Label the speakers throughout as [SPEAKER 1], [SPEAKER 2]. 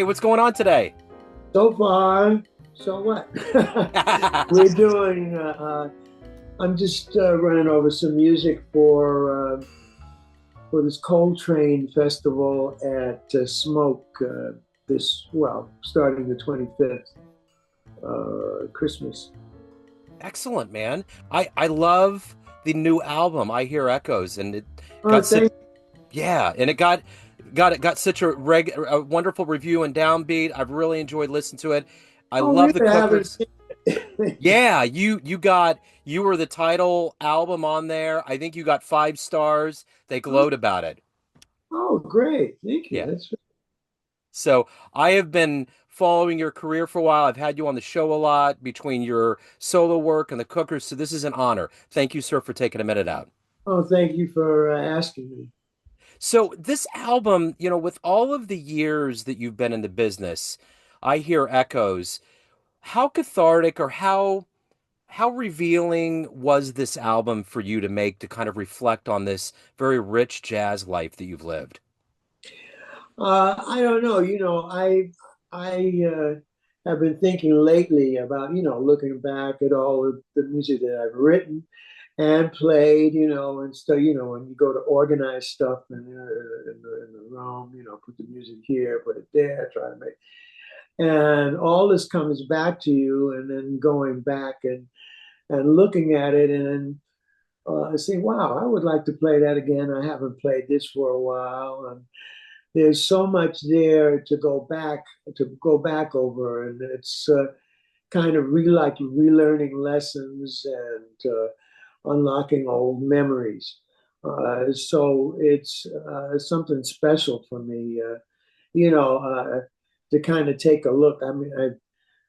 [SPEAKER 1] what's going on today?
[SPEAKER 2] So far, so what? We're doing, I'm just running over some music for this Coltrane festival at Smoke starting the 25th, Christmas.
[SPEAKER 1] Excellent, man. I love the new album. I Hear Echoes, and it
[SPEAKER 2] Oh,
[SPEAKER 1] got such
[SPEAKER 2] thank
[SPEAKER 1] yeah, and it got such a wonderful review and downbeat. I've really enjoyed listening to it. I
[SPEAKER 2] Oh,
[SPEAKER 1] love
[SPEAKER 2] really?
[SPEAKER 1] the
[SPEAKER 2] I haven't
[SPEAKER 1] Cookers.
[SPEAKER 2] seen it.
[SPEAKER 1] Yeah, you were the title album on there. I think you got 5 stars. They
[SPEAKER 2] Oh,
[SPEAKER 1] glowed about it.
[SPEAKER 2] oh, great. Thank you.
[SPEAKER 1] Yeah.
[SPEAKER 2] That's
[SPEAKER 1] So I have been following your career for a while. I've had you on the show a lot between your solo work and the Cookers. So this is an honor. Thank you, sir, for taking a minute out.
[SPEAKER 2] Oh, thank you for asking me.
[SPEAKER 1] So this album, with all of the years that you've been in the business, I hear echoes. How cathartic or how revealing was this album for you to make to kind of reflect on this very rich jazz life that you've lived?
[SPEAKER 2] I don't know. I have been thinking lately about, looking back at all of the music that I've written and played, and so, when you go to organize stuff in the room, put the music here, put it there, try to make, and all this comes back to you, and then going back and looking at it and saying, wow, I would like to play that again. I haven't played this for a while, and there's so much there to go back over, and it's kind of like relearning lessons and unlocking old memories. So it's something special for me, you know, uh, to kind of take a look. I mean,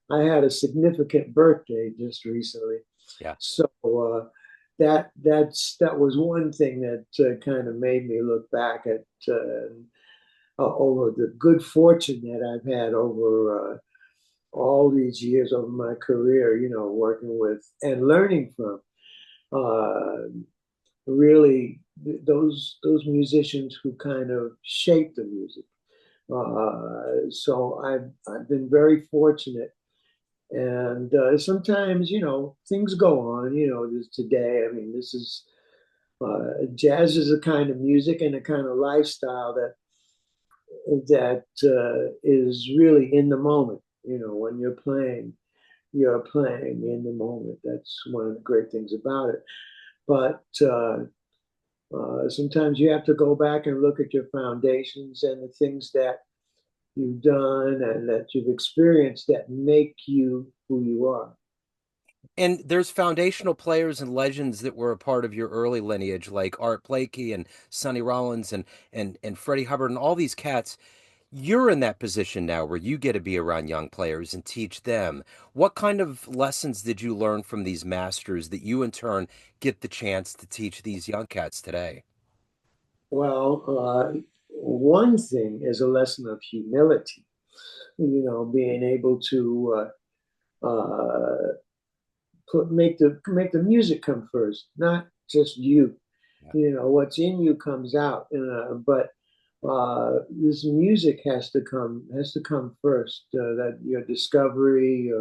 [SPEAKER 2] I had a significant birthday just recently,
[SPEAKER 1] Yeah.
[SPEAKER 2] so that was one thing that kind of made me look back at over the good fortune that I've had over all these years over my career, working with and learning from uh, really those musicians who kind of shape the music. So I've been very fortunate, and sometimes things go on. Today, I mean, this is jazz is a kind of music and a kind of lifestyle that is really in the moment. When you're playing in the moment. That's one of the great things about it. But sometimes you have to go back and look at your foundations and the things that you've done and that you've experienced that make you who you are.
[SPEAKER 1] And there's foundational players and legends that were a part of your early lineage, like Art Blakey and Sonny Rollins and Freddie Hubbard and all these cats. You're in that position now where you get to be around young players and teach them. What kind of lessons did you learn from these masters that you in turn get the chance to teach these young cats today?
[SPEAKER 2] Well, one thing is a lesson of humility, being able to make the music come first, not just you.
[SPEAKER 1] Yeah.
[SPEAKER 2] What's in you comes out, but this music has to come first. That your discovery,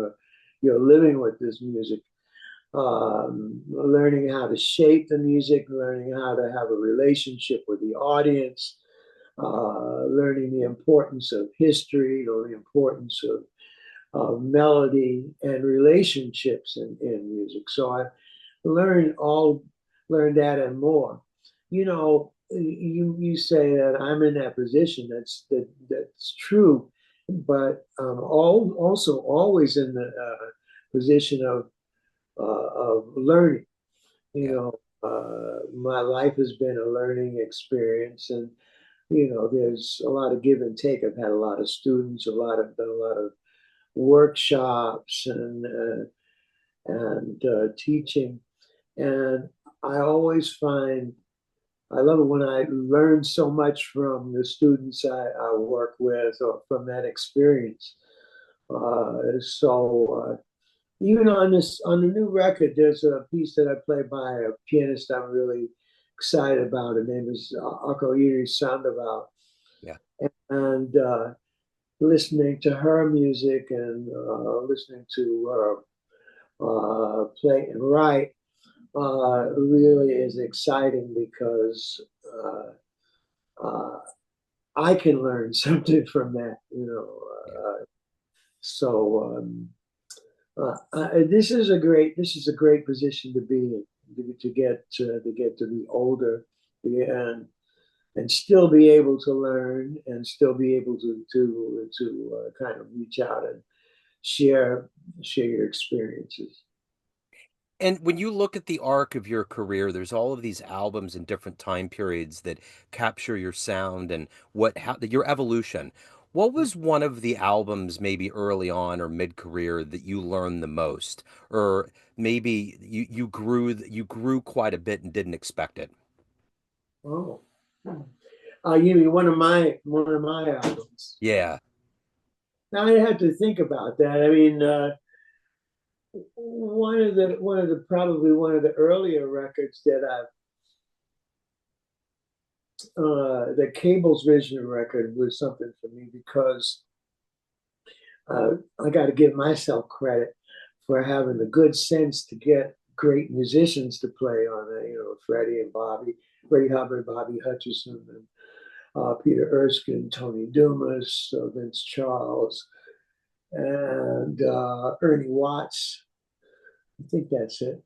[SPEAKER 2] your living with this music, learning how to shape the music, learning how to have a relationship with the audience, learning the importance of history, or the importance of melody and relationships in music. So I learned that and more. You say that I'm in that position. That's true, but also always in the position of learning.
[SPEAKER 1] Yeah.
[SPEAKER 2] My life has been a learning experience, and there's a lot of give and take. I've had a lot of students, done a lot of workshops and teaching, and I always find I love it when I learn so much from the students I work with or from that experience. So even on the new record, there's a piece that I play by a pianist I'm really excited about. Her name is Sandoval,
[SPEAKER 1] Yeah.
[SPEAKER 2] and listening to her music and listening to her play and write really is exciting because uh, I can learn something from that, you know.
[SPEAKER 1] Yeah.
[SPEAKER 2] So this is a great position to be in, to get to be older, and still be able to learn and still be able to kind of reach out and share your experiences.
[SPEAKER 1] And when you look at the arc of your career, there's all of these albums in different time periods that capture your sound and your evolution. What was one of the albums maybe early on or mid-career that you learned the most, or maybe you grew quite a bit and didn't expect it?
[SPEAKER 2] Oh, you mean one of my albums?
[SPEAKER 1] Yeah.
[SPEAKER 2] Now I had to think about that. I mean, one of the probably one of the earlier records that the Cable's Vision record was something for me because I got to give myself credit for having the good sense to get great musicians to play on it. You know, Freddie Hubbard, Bobby Hutcherson, and Peter Erskine, Tony Dumas, Vince Charles, and Ernie Watts. I think that's it.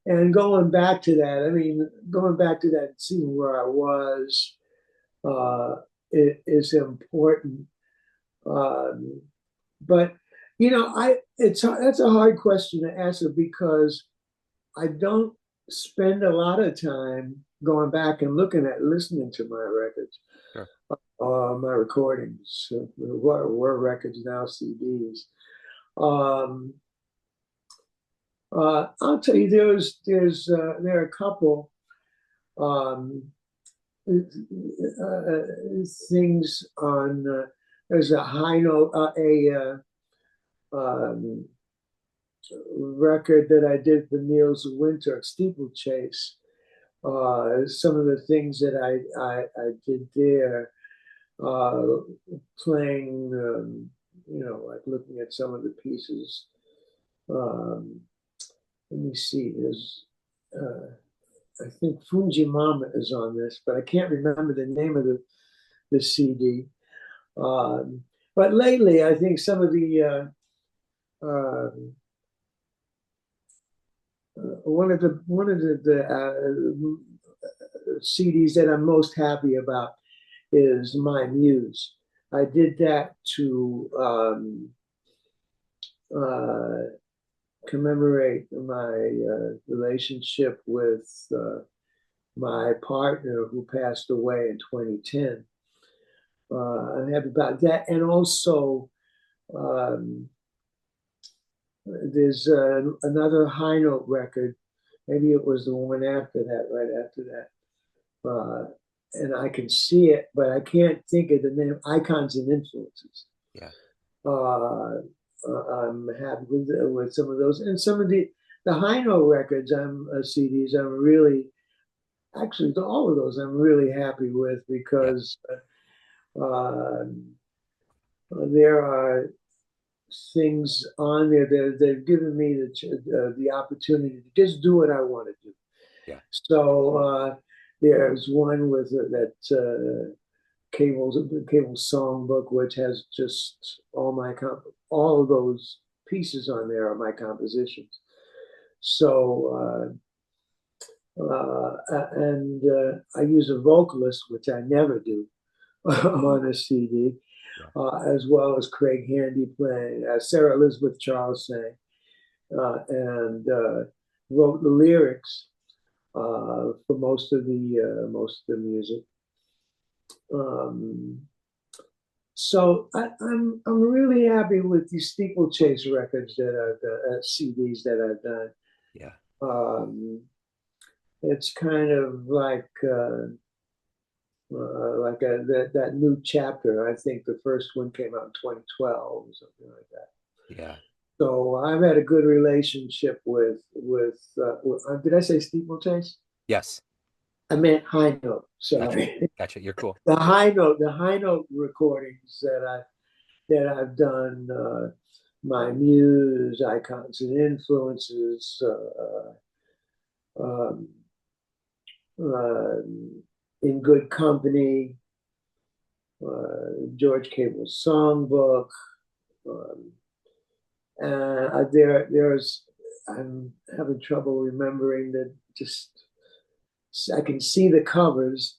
[SPEAKER 2] And going back to that, I mean, going back to that and seeing where I was, uh, it is important. Um, but you know, that's a hard question to answer because I don't spend a lot of time going back and listening to my records,
[SPEAKER 1] Sure.
[SPEAKER 2] my recordings. Were records now CDs. Um, I'll tell you, there are a couple um, things on. There's a high note, um, record that I did for Niels Winter, Steeplechase. Some of the things that I did there, uh, playing, you know, like looking at some of the pieces. Um, Let me see. I think Fungi Mama is on this, but I can't remember the name of the CD. Um, but lately, I think some of the one of the CDs that I'm most happy about is My Muse. I did that to uh, commemorate my relationship with my partner who passed away in 2010. I'm happy about that. And also, um, there's another high note record. Maybe it was the one after that, right after that. And I can see it, but I can't think of the name. Icons and Influences.
[SPEAKER 1] Yeah.
[SPEAKER 2] Uh, I'm happy with some of those, and some of the high note records. CDs. I'm really actually all of those. I'm really happy with
[SPEAKER 1] Yeah.
[SPEAKER 2] because uh, there are things on there that they've given me the opportunity to just do what I want to do.
[SPEAKER 1] Yeah.
[SPEAKER 2] So there's one with that cable songbook, which has just all of those pieces on there are my compositions. So and I use a vocalist, which I never do on a CD,
[SPEAKER 1] Yeah.
[SPEAKER 2] as well as Craig Handy playing, Sarah Elizabeth Charles sang, and wrote the lyrics for most of the music. Um, so I'm really happy with these steeplechase records that I've done, CDs that I've done.
[SPEAKER 1] Yeah.
[SPEAKER 2] It's kind of like that new chapter. I think the first one came out in 2012 or something like that.
[SPEAKER 1] Yeah.
[SPEAKER 2] So I've had a good relationship with did I say steeplechase?
[SPEAKER 1] Yes.
[SPEAKER 2] I meant high note.
[SPEAKER 1] Gotcha.
[SPEAKER 2] Sorry.
[SPEAKER 1] Gotcha. You're cool.
[SPEAKER 2] The high note recordings that I've done, my muse, icons and influences, um, uh, in good company, George Cable's songbook. Um, there's, I'm having trouble remembering that. Just I can see the covers,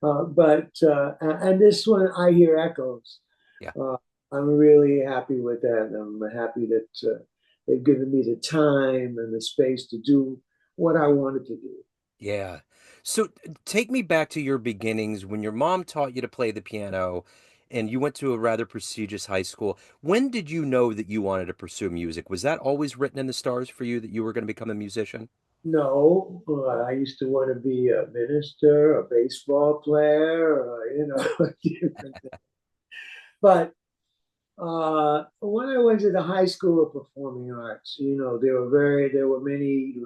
[SPEAKER 2] and this one I hear echoes.
[SPEAKER 1] Yeah.
[SPEAKER 2] Uh, I'm really happy with that. And I'm happy that they've given me the time and the space to do what I wanted to do.
[SPEAKER 1] Yeah. So take me back to your beginnings when your mom taught you to play the piano and you went to a rather prestigious high school. When did you know that you wanted to pursue music? Was that always written in the stars for you that you were going to become a musician?
[SPEAKER 2] No, I used to want to be a minister, a baseball player, different things. But when I went to the High School of Performing Arts, there were many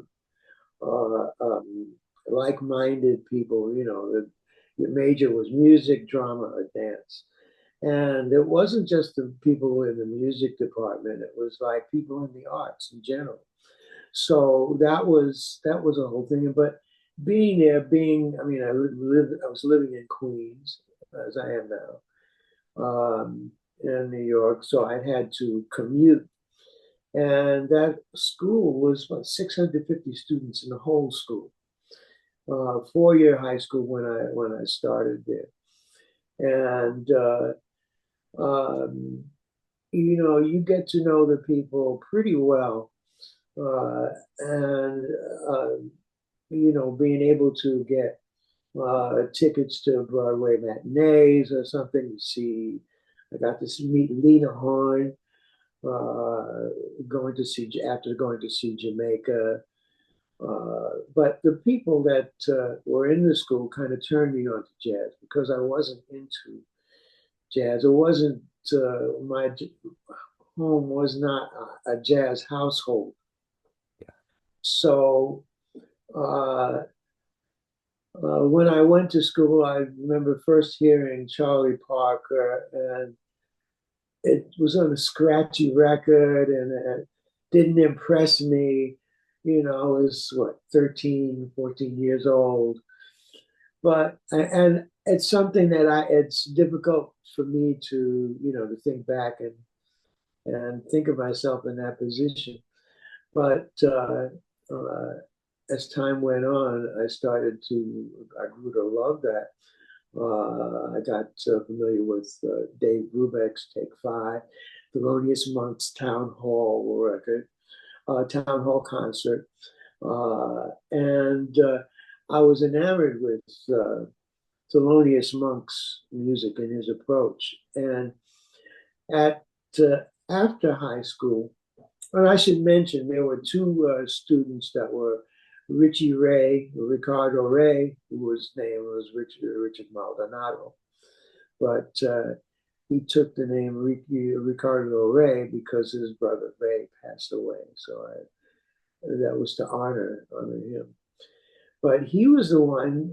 [SPEAKER 2] like-minded people. The major was music, drama, or dance, and it wasn't just the people in the music department. It was like people in the arts in general. So that was a whole thing. But being there, I mean, I was living in Queens as I am now, in New York, so I had to commute. And that school was about 650 students in the whole school. 4-year high school when I started there, and um, you get to know the people pretty well, and uh, being able to get tickets to Broadway matinees or something to see. I got to meet Lena Horne, going to see after going to see Jamaica. But the people that were in the school kind of turned me on to jazz because I wasn't into jazz. It wasn't my home was not a jazz household. So uh, when I went to school, I remember first hearing Charlie Parker, and it was on a scratchy record, and it didn't impress me. I was what, 13, 14 years old. But and it's something that it's difficult for me to to think back and think of myself in that position. But uh, as time went on, I grew to love that. I got familiar with Dave Brubeck's Take Five, Thelonious Monk's Town Hall record, Town Hall concert, and I was enamored with Thelonious Monk's music and his approach. And at after high school, and I should mention there were two students that were Ricardo Ray, whose name was Richard Maldonado, but he took the name Ricardo Ray because his brother Ray passed away. So that was to honor him. But he was the one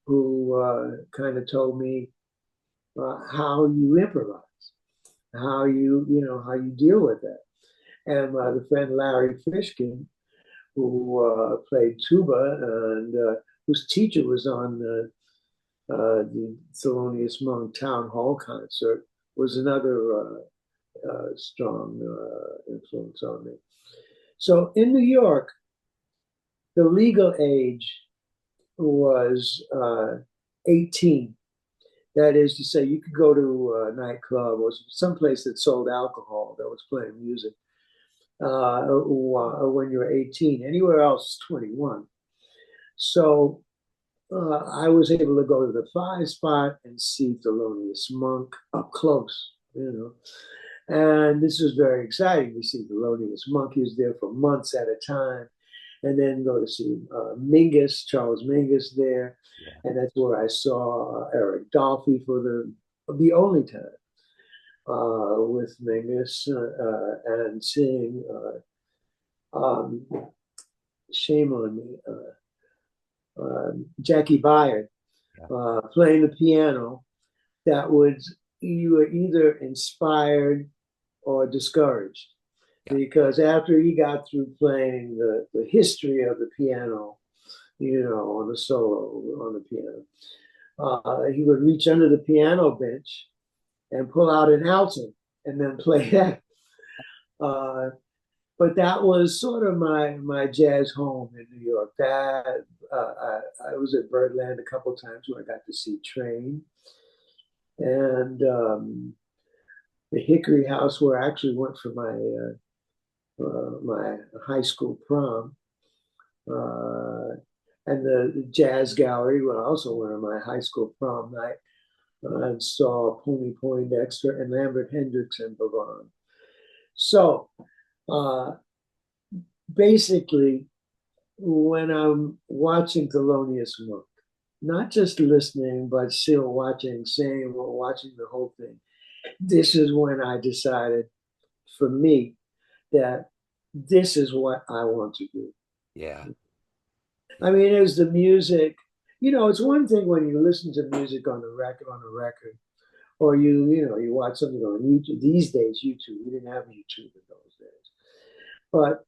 [SPEAKER 2] who kind of told me how you improvise, how you deal with that. And the friend Larry Fishkin, who played tuba and whose teacher was on the Thelonious Monk Town Hall concert, was another strong influence on me. So in New York, the legal age was 18. That is to say, you could go to a nightclub or someplace that sold alcohol that was playing music when you were 18. Anywhere else, 21. So I was able to go to the Five Spot and see Thelonious Monk up close. And this was very exciting to see Thelonious Monk. He was there for months at a time. And then go to see Charles Mingus there.
[SPEAKER 1] Yeah.
[SPEAKER 2] And that's where I saw Eric Dolphy for the only time with Mingus, and seeing, um, shame on me, Jackie Byard,
[SPEAKER 1] Yeah.
[SPEAKER 2] playing the piano, that would you were either inspired or discouraged,
[SPEAKER 1] Yeah.
[SPEAKER 2] because after he got through playing the history of the piano, on the solo on the piano, he would reach under the piano bench and pull out an alto and then play that. Uh, but that was sort of my jazz home in New York. That I was at Birdland a couple of times where I got to see Train, and the Hickory House where I actually went for my high school prom, uh, and the Jazz Gallery were also went on my high school prom night. And saw Pony Poindexter and Lambert Hendricks and Vaughn. So uh, basically, when I'm watching Thelonious Monk, not just listening, but still watching, saying, or watching the whole thing, this is when I decided for me that this is what I want to do.
[SPEAKER 1] Yeah.
[SPEAKER 2] I
[SPEAKER 1] Yeah.
[SPEAKER 2] mean, is the music, it's one thing when you listen to music on a record, or you watch something on YouTube. These days, YouTube, we didn't have YouTube in those days. But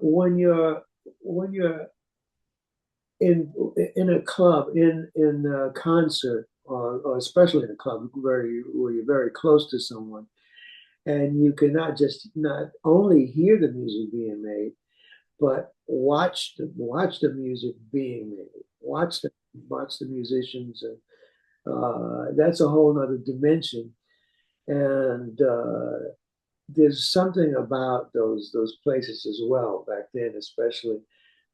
[SPEAKER 2] when you're in a club, in a concert, or especially in a club where you're very close to someone, and you cannot just not only hear the music being made, but watch the music being made. Watch the musicians, and that's a whole other dimension. And there's something about those places as well back then, especially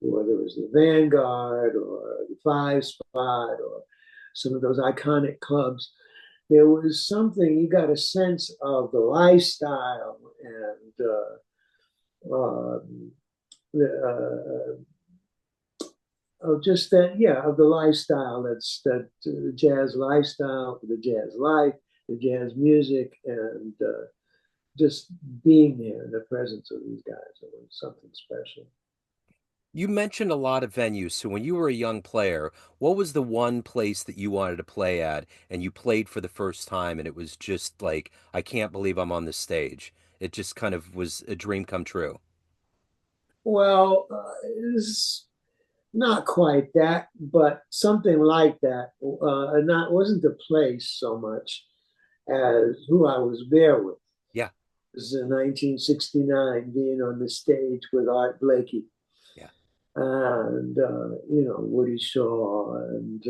[SPEAKER 2] whether it was the Vanguard or the Five Spot or some of those iconic clubs. There was something, you got a sense of the lifestyle and the, of just that, yeah, of the lifestyle, the jazz lifestyle, the jazz life, the jazz music, and just being there in the presence of these guys. It was something special.
[SPEAKER 1] You mentioned a lot of venues. So when you were a young player, what was the one place that you wanted to play at and you played for the first time and it was just like, I can't believe I'm on this stage. It just kind of was a dream come true.
[SPEAKER 2] Well, it's not quite that, but something like that. And that wasn't the place so much as who I was there with.
[SPEAKER 1] Yeah.
[SPEAKER 2] It was in 1969, being on the stage with Art Blakey
[SPEAKER 1] Yeah.
[SPEAKER 2] and Woody Shaw and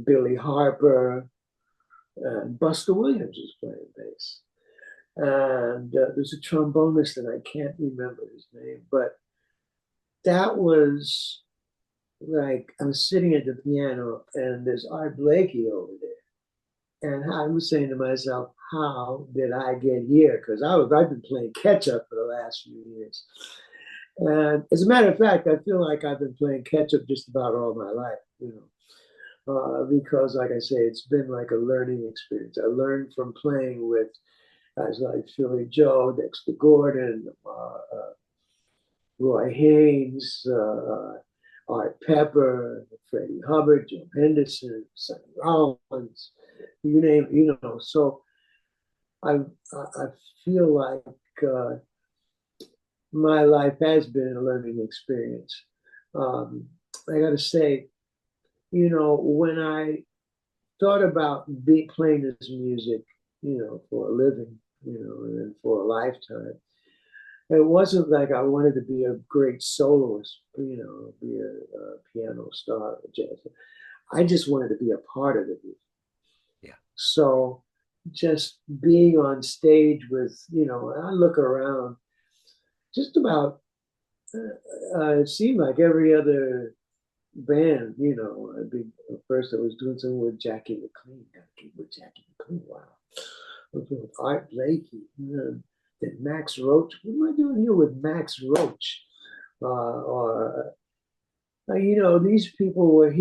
[SPEAKER 2] Billy Harper, and Buster Williams was playing bass. And there's a trombonist, and I can't remember his name, but that was like I'm sitting at the piano, and there's Art Blakey over there, and I was saying to myself, "How did I get here?" Because I've been playing catch up for the last few years, and as a matter of fact, I feel like I've been playing catch up just about all my life, because, like I say, it's been like a learning experience. I learned from playing with guys like Philly Joe, Dexter Gordon, Roy Haynes, Art Pepper, Freddie Hubbard, Joe Henderson, Sonny Rollins, you name, So I feel like uh, my life has been a learning experience. Um, I got to say, when I thought about playing this music, for a living, and for a lifetime, it wasn't like I wanted to be a great soloist, be a piano star, a jazz. I just wanted to be a part of it.
[SPEAKER 1] Yeah.
[SPEAKER 2] So just being on stage with, I look around, just about, it seemed like every other band, I'd be first I was doing something with Jackie McLean, got to keep with Jackie McLean, wow. With Art Blakey, then Max Roach. What am I doing here with Max Roach? Or these people were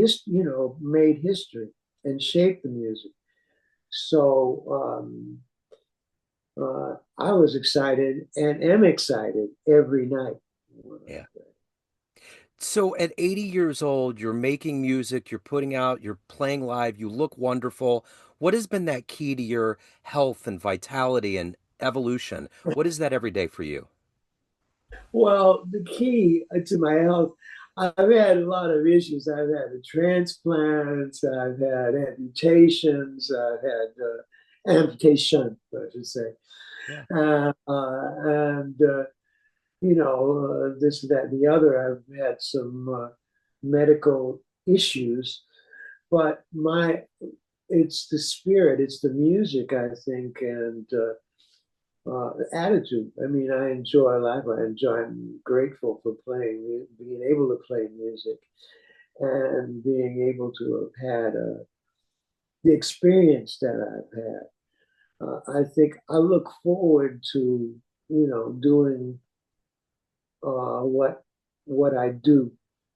[SPEAKER 2] made history and shaped the music. So I was excited and am excited every night.
[SPEAKER 1] Yeah. So at 80 years old, you're making music, you're putting out, you're playing live, you look wonderful. What has been that key to your health and vitality and evolution? What is that every day for you?
[SPEAKER 2] Well, the key to my health, I've had a lot of issues. I've had transplants, I've had amputations, I've had amputation, I should say.
[SPEAKER 1] Yeah.
[SPEAKER 2] And this, that, and the other. I've had some medical issues, but it's the spirit, it's the music, I think, and attitude. I mean, I enjoy life. I'm grateful for being able to play music and being able to have had the experience that I've had. I think I look forward to, doing what I do,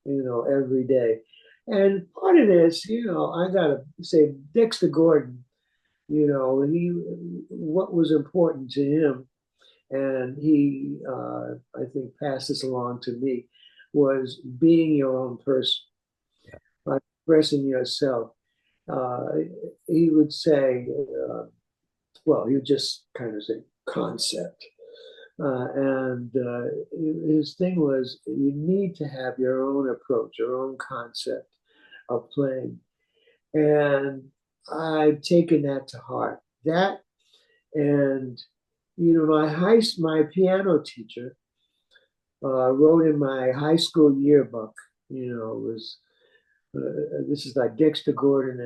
[SPEAKER 2] every day. And part of this, I gotta say, Dexter Gordon, he what was important to him, and he, I think, passed this along to me, was being your own person,
[SPEAKER 1] Yeah.
[SPEAKER 2] expressing yourself. Uh, he would say, well, he would just kind of say concept. And his thing was, you need to have your own approach, your own concept of playing. And I've taken that to heart. That and my piano teacher wrote in my high school yearbook. Was this is like Dexter Gordon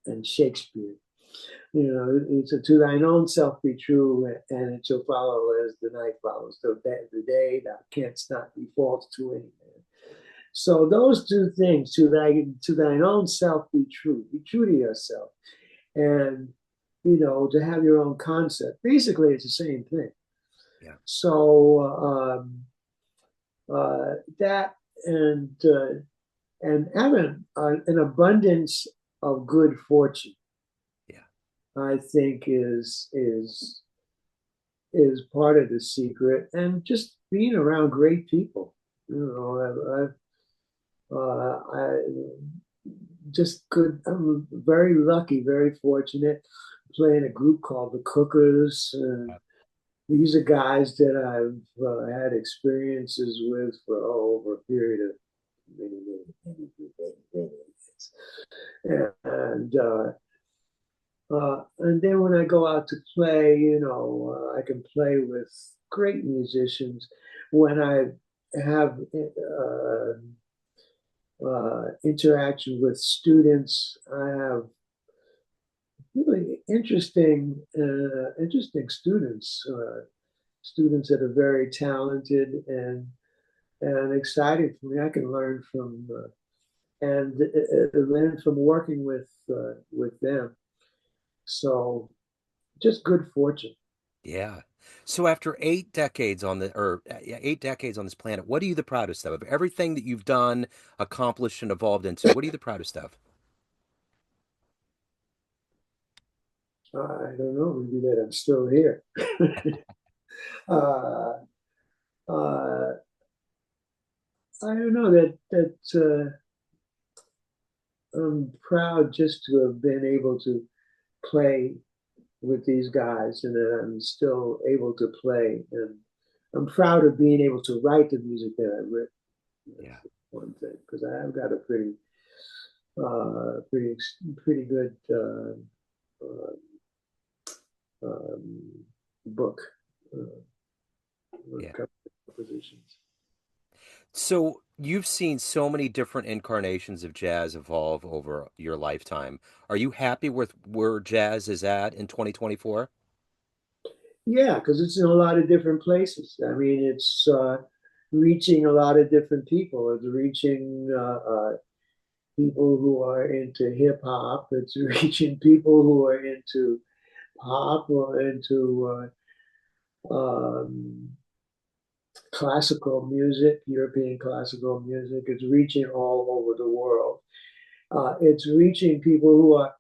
[SPEAKER 2] and Shakespeare. It's a, to thine own self be true, and it shall follow as the night follows the day. Thou canst not be false to any man. So those two things, to thine own self be true to yourself, and to have your own concept. Basically, it's the same thing.
[SPEAKER 1] Yeah.
[SPEAKER 2] So that and having an abundance of good fortune,
[SPEAKER 1] Yeah.
[SPEAKER 2] I think, is part of the secret, and just being around great people. I just could. I'm very lucky, very fortunate, playing a group called the Cookers. And these are guys that I've had experiences with for over a period of many years. And then when I go out to play, I can play with great musicians. When I have interaction with students, I have really interesting students, students that are very talented and exciting for me. I can learn from and learn from working with them. So just good fortune.
[SPEAKER 1] Yeah. So after 8 decades on the or yeah, 8 decades on this planet, what are you the proudest of? Everything that you've done, accomplished, and evolved into, what are you the proudest of?
[SPEAKER 2] I don't know, maybe that I'm still here. uh, uh, I don't know that I'm proud just to have been able to play with these guys, and that I'm still able to play. And I'm proud of being able to write the music that I've written.
[SPEAKER 1] Yeah.
[SPEAKER 2] That's one thing, because I've got a uh, pretty, pretty good uh, um, book when
[SPEAKER 1] Yeah.
[SPEAKER 2] it comes to compositions.
[SPEAKER 1] So you've seen so many different incarnations of jazz evolve over your lifetime. Are you happy with where jazz is at in 2024?
[SPEAKER 2] Yeah, because it's in a lot of different places. I mean, it's reaching a lot of different people. It's reaching people who are into hip hop. It's reaching people who are into pop or into classical music, European classical music. It's reaching all over the world. It's reaching people who are,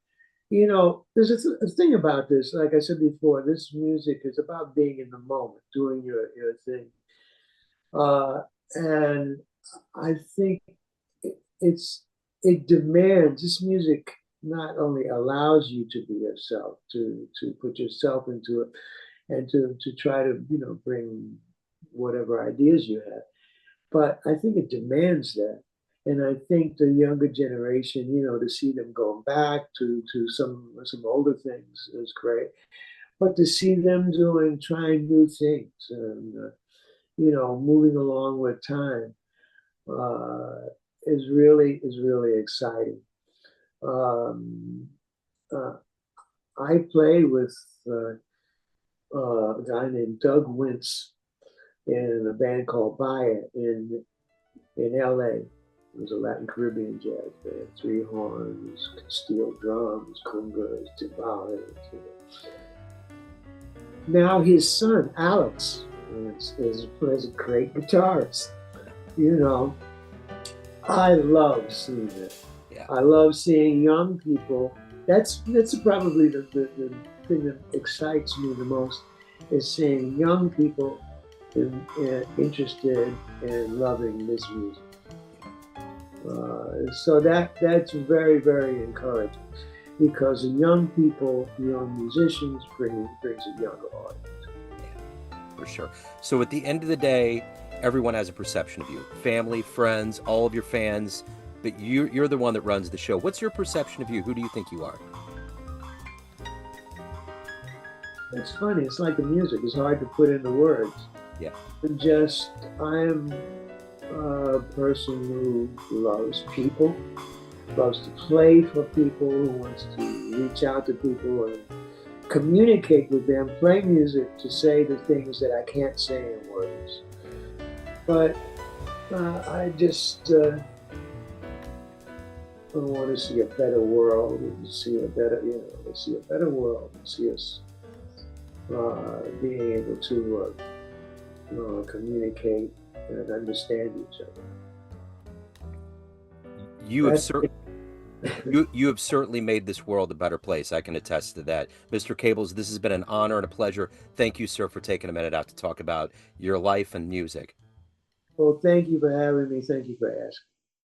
[SPEAKER 2] there's a thing about this. Like I said before, this music is about being in the moment, doing your thing. And I think it's it demands this music not only allows you to be yourself, to put yourself into it, and to try to bring whatever ideas you have, but I think it demands that. And I think the younger generation, to see them going back to some older things is great. But to see them trying new things and moving along with time uh, is really exciting. Um, uh, I play with uh, a guy named Doug Wintz in a band called Bout in L.A. It was a Latin Caribbean jazz band. Three horns, steel drums, congas, timbales. Now his son Alex is a great guitarist. You know, I love seeing it.
[SPEAKER 1] Yeah,
[SPEAKER 2] I love seeing young people. That's probably the thing that excites me the most is seeing young people interested in loving this music. So that's very encouraging because the young people, young musicians, brings a younger audience.
[SPEAKER 1] for sure. So at the end of the day, everyone has a perception of you. Family, friends, all of your fans, but you're the one that runs the show. What's your perception of you? Who do you think you are?
[SPEAKER 2] It's funny. It's like the music. It's hard to put into words.
[SPEAKER 1] Yeah.
[SPEAKER 2] Just I'm a person who loves people, loves to play for people, who wants to reach out to people and communicate with them, play music to say the things that I can't say in words. But I just want to see a better world and see a better, see a better world and see us being able to communicate and understand each other.
[SPEAKER 1] You have
[SPEAKER 2] That's
[SPEAKER 1] certainly you have certainly made this world a better place. I can attest to that. Mr. Cables, this has been an honor and a pleasure. Thank you, sir, for taking a minute out to talk about your life and music.
[SPEAKER 2] well. Thank you for having me. Thank you for asking.